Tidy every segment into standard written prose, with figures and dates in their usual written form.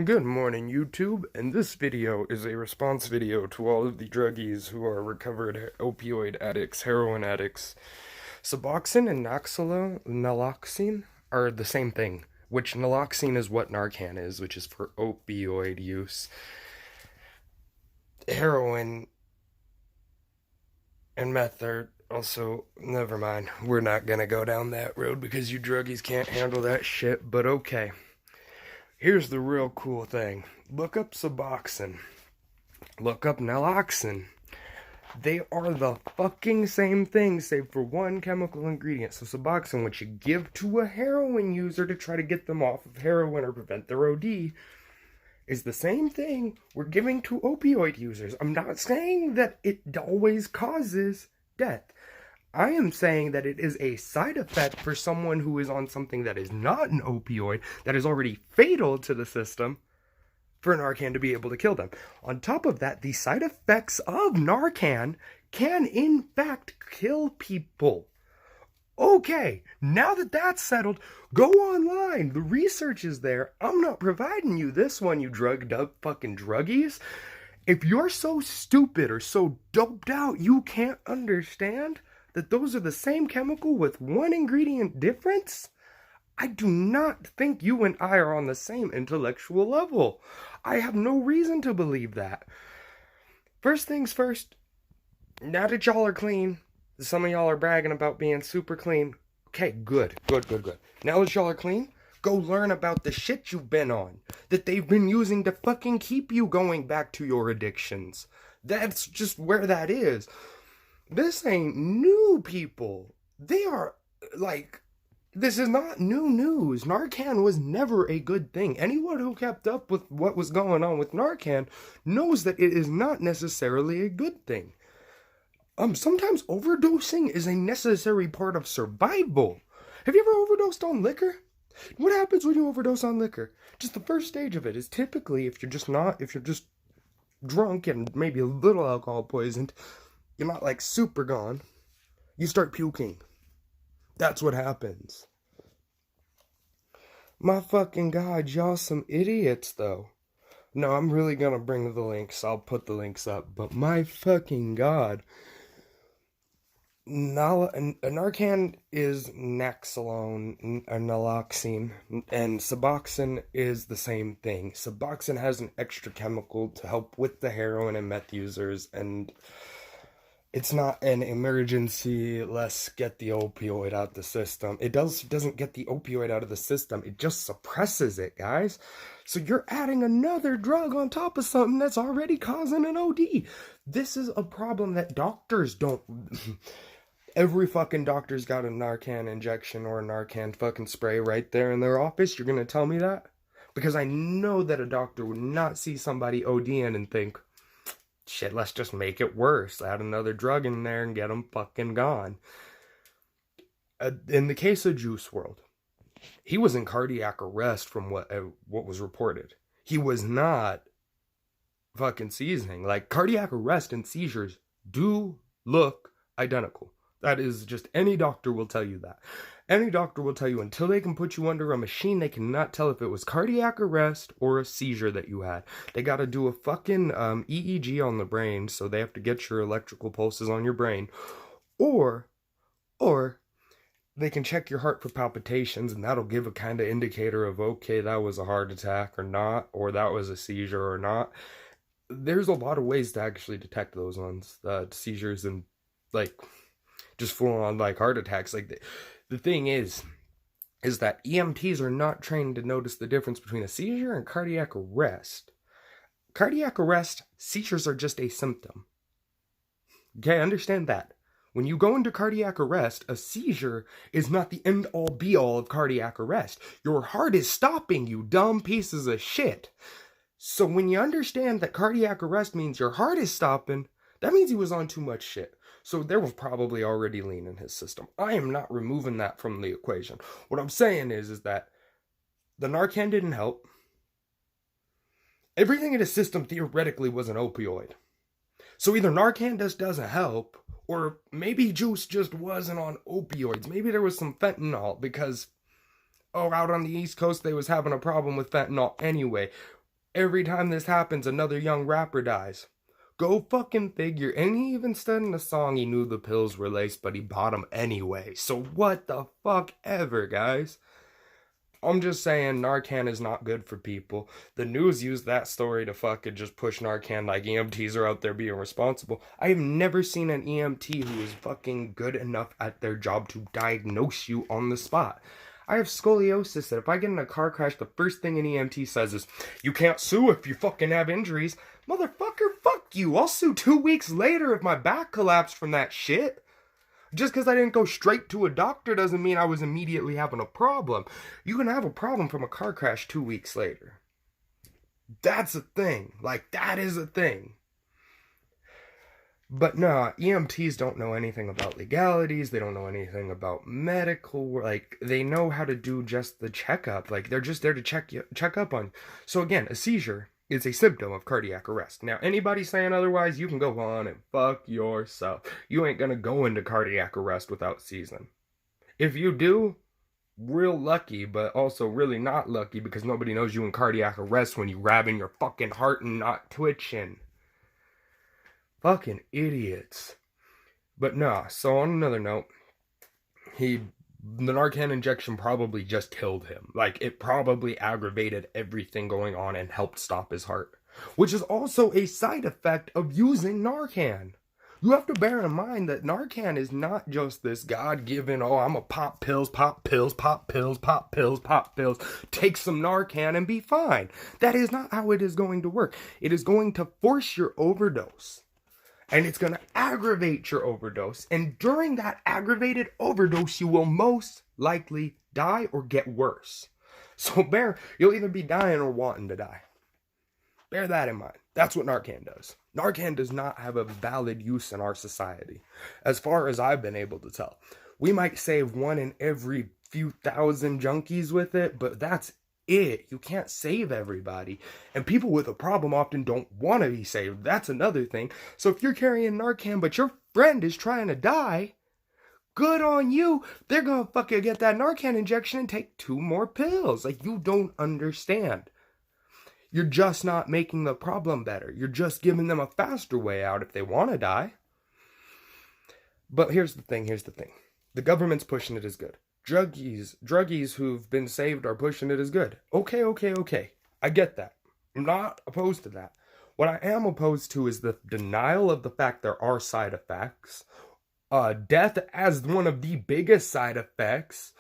Good morning, YouTube, and this video is a response video to all of the druggies who are recovered opioid addicts, heroin addicts. Suboxone and Naloxone are the same thing, which Naloxone is what Narcan is, which is for opioid use. Heroin and meth are also, never mind, we're not gonna go down that road because you druggies can't handle that shit, but okay. Here's the real cool thing. Look up Suboxone. Look up Naloxone. They are the fucking same thing, save for one chemical ingredient. So Suboxone, which you give to a heroin user to try to get them off of heroin or prevent their OD, is the same thing we're giving to opioid users. I'm not saying that it always causes death. I am saying that it is a side effect for someone who is on something that is not an opioid, that is already fatal to the system, for Narcan to be able to kill them. On top of that, the side effects of Narcan can in fact kill people. Okay, now that that's settled, go online. The research is there. I'm not providing you this one, you drugged up fucking druggies. If you're so stupid or so doped out you can't understand that those are the same chemical with one ingredient difference, I do not think you and I are on the same intellectual level. I have no reason to believe that. First things first, now that y'all are clean, some of y'all are bragging about being super clean. Okay, good. Now that y'all are clean, go learn about the shit you've been on, that they've been using to fucking keep you going back to your addictions. That's just where that is. This ain't new, people. They are, like, this is not new news. Narcan was never a good thing. Anyone who kept up with what was going on with Narcan knows that it is not necessarily a good thing. Sometimes overdosing is a necessary part of survival. Have you ever overdosed on liquor? What happens when you overdose on liquor? Just the first stage of it is typically, if you're just drunk and maybe a little alcohol poisoned, you're not like super gone, you start puking. That's what happens. My fucking god, y'all some idiots though. No, I'm really gonna bring the links. I'll put the links up. But my fucking god. Narcan is naloxone, and Suboxone is the same thing. Suboxone has an extra chemical to help with the heroin and meth users, and it's not an emergency, let's get the opioid out of the system. It doesn't get the opioid out of the system, it just suppresses it, guys. So you're adding another drug on top of something that's already causing an OD. This is a problem that doctors don't... Every fucking doctor's got a Narcan injection or a Narcan fucking spray right there in their office. You're gonna tell me that? Because I know that a doctor would not see somebody ODing and think, shit, let's just make it worse. Add another drug in there and get them fucking gone. In the case of Juice WRLD, he was in cardiac arrest from what was reported. He was not fucking seizing. Like, cardiac arrest and seizures do look identical. That is just, any doctor will tell you that. Any doctor will tell you until they can put you under a machine, they cannot tell if it was cardiac arrest or a seizure that you had. They gotta do a fucking EEG on the brain, so they have to get your electrical pulses on your brain. Or they can check your heart for palpitations, and that'll give a kind of indicator of, okay, that was a heart attack or not, or that was a seizure or not. There's a lot of ways to actually detect those ones, seizures and, like, just full-on, like, heart attacks. Like, the thing is that EMTs are not trained to notice the difference between a seizure and cardiac arrest. Cardiac arrest, seizures are just a symptom. Okay, understand that. When you go into cardiac arrest, a seizure is not the end-all be-all of cardiac arrest. Your heart is stopping, you dumb pieces of shit. So when you understand that cardiac arrest means your heart is stopping, that means he was on too much shit. So there was probably already lean in his system. I am not removing that from the equation. What I'm saying is that the Narcan didn't help. Everything in his system theoretically was an opioid. So either Narcan just doesn't help, or maybe Juice just wasn't on opioids. Maybe there was some fentanyl because, out on the East Coast they was having a problem with fentanyl anyway. Every time this happens, another young rapper dies. Go fucking figure. And he even said in the song he knew the pills were laced, but he bought them anyway. So what the fuck ever, guys? I'm just saying Narcan is not good for people. The news used that story to fucking just push Narcan like EMTs are out there being responsible. I have never seen an EMT who is fucking good enough at their job to diagnose you on the spot. I have scoliosis, and if I get in a car crash, the first thing an EMT says is, you can't sue if you fucking have injuries. Motherfucker, fuck you. I'll sue 2 weeks later if my back collapsed from that shit. Just because I didn't go straight to a doctor doesn't mean I was immediately having a problem. You can have a problem from a car crash 2 weeks later. That's a thing. Like, that is a thing. But no, EMTs don't know anything about legalities. They don't know anything about medical. Like, they know how to do just the checkup. Like, they're just there to check up on you. So again, a seizure is a symptom of cardiac arrest. Now, anybody saying otherwise, you can go on and fuck yourself. You ain't gonna go into cardiac arrest without seizing. If you do, real lucky, but also really not lucky because nobody knows you in cardiac arrest when you grabbing your fucking heart and not twitching. Fucking idiots. But nah, so on another note, the Narcan injection probably just killed him. Like, it probably aggravated everything going on and helped stop his heart. Which is also a side effect of using Narcan. You have to bear in mind that Narcan is not just this God-given, oh, I'm a pop pills, pop pills, pop pills, pop pills, pop pills. Take some Narcan and be fine. That is not how it is going to work. It is going to force your overdose. And it's going to aggravate your overdose. And during that aggravated overdose, you will most likely die or get worse. So you'll either be dying or wanting to die. Bear that in mind. That's what Narcan does. Narcan does not have a valid use in our society, as far as I've been able to tell. We might save one in every few thousand junkies with it, but that's it. You can't save everybody. And people with a problem often don't want to be saved. That's another thing. So if you're carrying Narcan, but your friend is trying to die, good on you. They're going to fucking get that Narcan injection and take 2 more pills. Like, you don't understand. You're just not making the problem better. You're just giving them a faster way out if they want to die. But here's the thing. The government's pushing it as good. Druggies who've been saved are pushing it as good. Okay. I get that. I'm not opposed to that. What I am opposed to is the denial of the fact there are side effects. Death as one of the biggest side effects.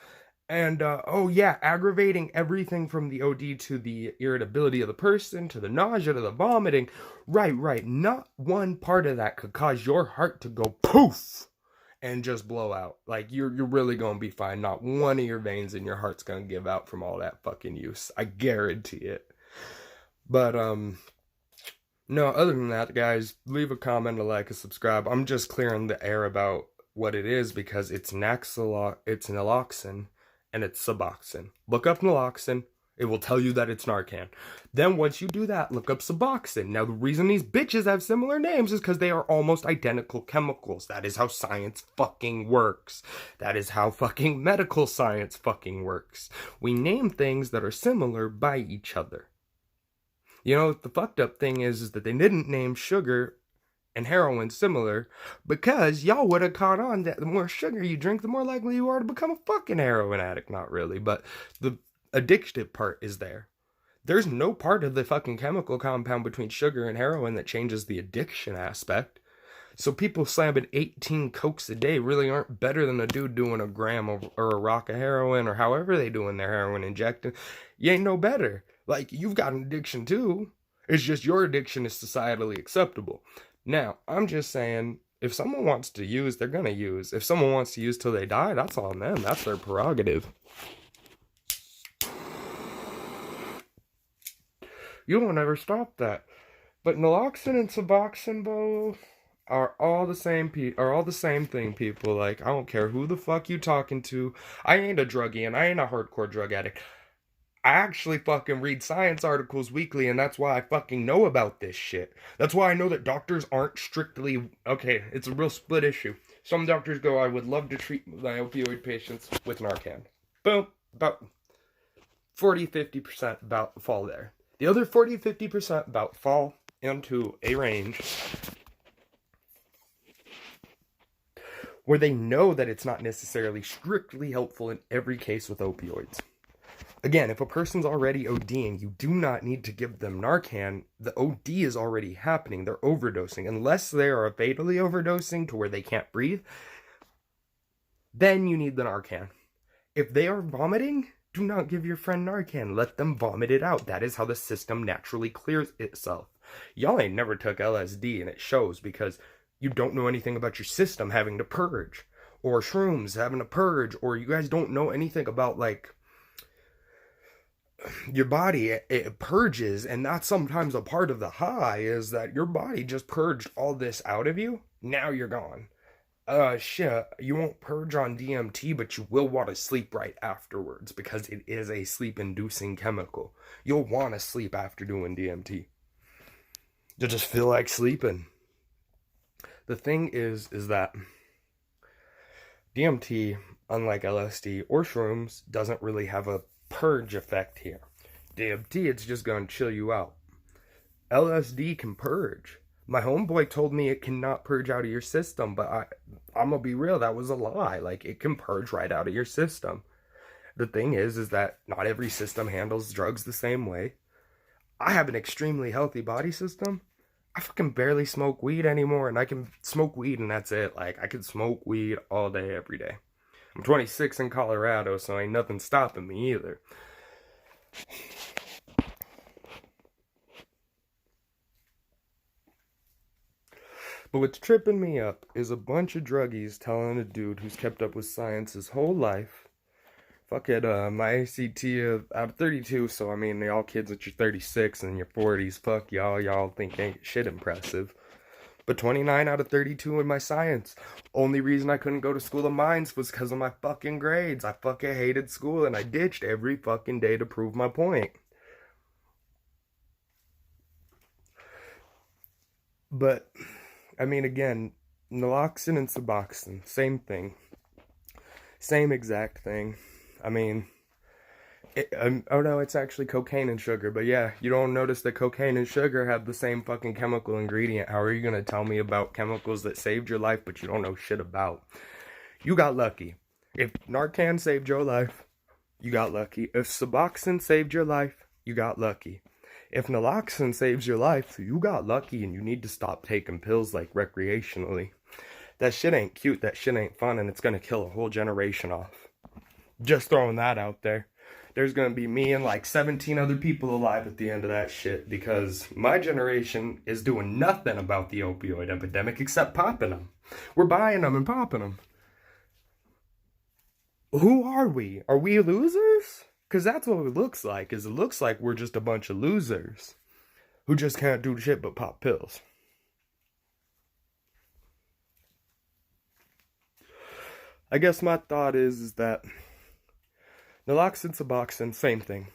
And, aggravating everything from the OD to the irritability of the person, to the nausea, to the vomiting. Right. Not one part of that could cause your heart to go poof and just blow out. Like, you're really gonna be fine. Not one of your veins in your heart's gonna give out from all that fucking use. I guarantee it. But, no, other than that, guys, leave a comment, a like, a subscribe. I'm just clearing the air about what it is because it's Naloxone and it's Suboxone. Look up Naloxone. It will tell you that it's Narcan. Then once you do that, look up Suboxone. Now, the reason these bitches have similar names is because they are almost identical chemicals. That is how science fucking works. That is how fucking medical science fucking works. We name things that are similar by each other. You know, the fucked up thing is that they didn't name sugar and heroin similar because y'all would have caught on that the more sugar you drink, the more likely you are to become a fucking heroin addict. Not really, but the addictive part is there. There's no part of the fucking chemical compound between sugar and heroin that changes the addiction aspect. So people slamming 18 cokes a day really aren't better than a dude doing a gram or a rock of heroin or however they doing their heroin injecting. You ain't no better. Like, you've got an addiction too. It's just your addiction is societally acceptable. Now, I'm just saying, if someone wants to use, they're gonna use. If someone wants to use till they die, that's on them. That's their prerogative. You won't ever stop that. But Naloxone and Suboxone, bro, are all the same thing, people. Like, I don't care who the fuck you talking to. I ain't a druggie and I ain't a hardcore drug addict. I actually fucking read science articles weekly, and that's why I fucking know about this shit. That's why I know that doctors aren't strictly... Okay, it's a real split issue. Some doctors go, I would love to treat my opioid patients with Narcan. Boom. About 40-50% about fall there. The other 40-50% about fall into a range where they know that it's not necessarily strictly helpful in every case with opioids. Again, if a person's already ODing, you do not need to give them Narcan. The OD is already happening. They're overdosing. Unless they are fatally overdosing to where they can't breathe, then you need the Narcan. If they are vomiting, do not give your friend Narcan. Let them vomit it out. That is how the system naturally clears itself. Y'all ain't never took LSD, and it shows because you don't know anything about your system having to purge, or shrooms having to purge, or you guys don't know anything about, like, your body. It purges, and that's sometimes a part of the high, is that your body just purged all this out of you. Now you're gone. Shit, you won't purge on DMT, but you will want to sleep right afterwards because it is a sleep-inducing chemical. You'll want to sleep after doing DMT. You'll just feel like sleeping. The thing is that DMT, unlike LSD or shrooms, doesn't really have a purge effect here. DMT, it's just going to chill you out. LSD can purge. My homeboy told me it cannot purge out of your system, but I'm gonna be real, that was a lie. Like, it can purge right out of your system. The thing is that not every system handles drugs the same way. I have an extremely healthy body system. I fucking barely smoke weed anymore, and I can smoke weed and that's it. Like, I can smoke weed all day, every day. I'm 26 in Colorado, so ain't nothing stopping me either. But what's tripping me up is a bunch of druggies telling a dude who's kept up with science his whole life, fuck it, my ACT out of 32, so I mean, y'all kids at your 36 and your 40s, fuck y'all think ain't shit impressive. But 29 out of 32 in my science. Only reason I couldn't go to School of Mines was because of my fucking grades. I fucking hated school, and I ditched every fucking day to prove my point. But I mean, again, Naloxone and Suboxone, same thing. Same exact thing. I mean, oh no, it's actually cocaine and sugar. But yeah, you don't notice that cocaine and sugar have the same fucking chemical ingredient. How are you going to tell me about chemicals that saved your life but you don't know shit about? You got lucky. If Narcan saved your life, you got lucky. If Suboxone saved your life, you got lucky. If Naloxone saves your life, you got lucky, and you need to stop taking pills like recreationally. That shit ain't cute, that shit ain't fun, and it's gonna kill a whole generation off. Just throwing that out there. There's gonna be me and like 17 other people alive at the end of that shit, because my generation is doing nothing about the opioid epidemic except popping them. We're buying them and popping them. Who are we? Are we losers? Because that's what it looks like, is it looks like we're just a bunch of losers who just can't do shit but pop pills. I guess my thought is that Naloxone, Suboxone, same thing.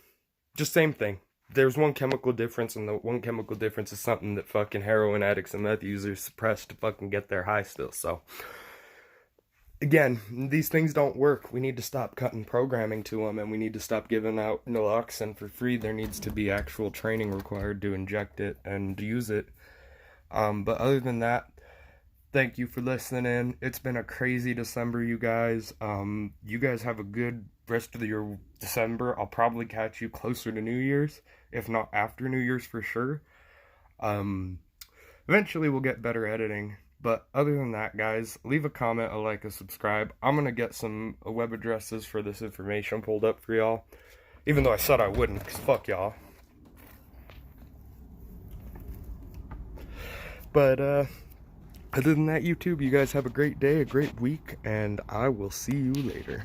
Just same thing. There's one chemical difference, and the one chemical difference is something that fucking heroin addicts and meth users suppress to fucking get their high still, so... Again, these things don't work. We need to stop cutting programming to them, and we need to stop giving out Naloxone for free. There needs to be actual training required to inject it and use it. But other than that, thank you for listening. It's been a crazy December, you guys. You guys have a good rest of your December. I'll probably catch you closer to New Year's, if not after New Year's for sure. Eventually we'll get better editing. But other than that, guys, leave a comment, a like, a subscribe. I'm going to get some web addresses for this information pulled up for y'all. Even though I said I wouldn't, because fuck y'all. But, other than that, YouTube, you guys have a great day, a great week, and I will see you later.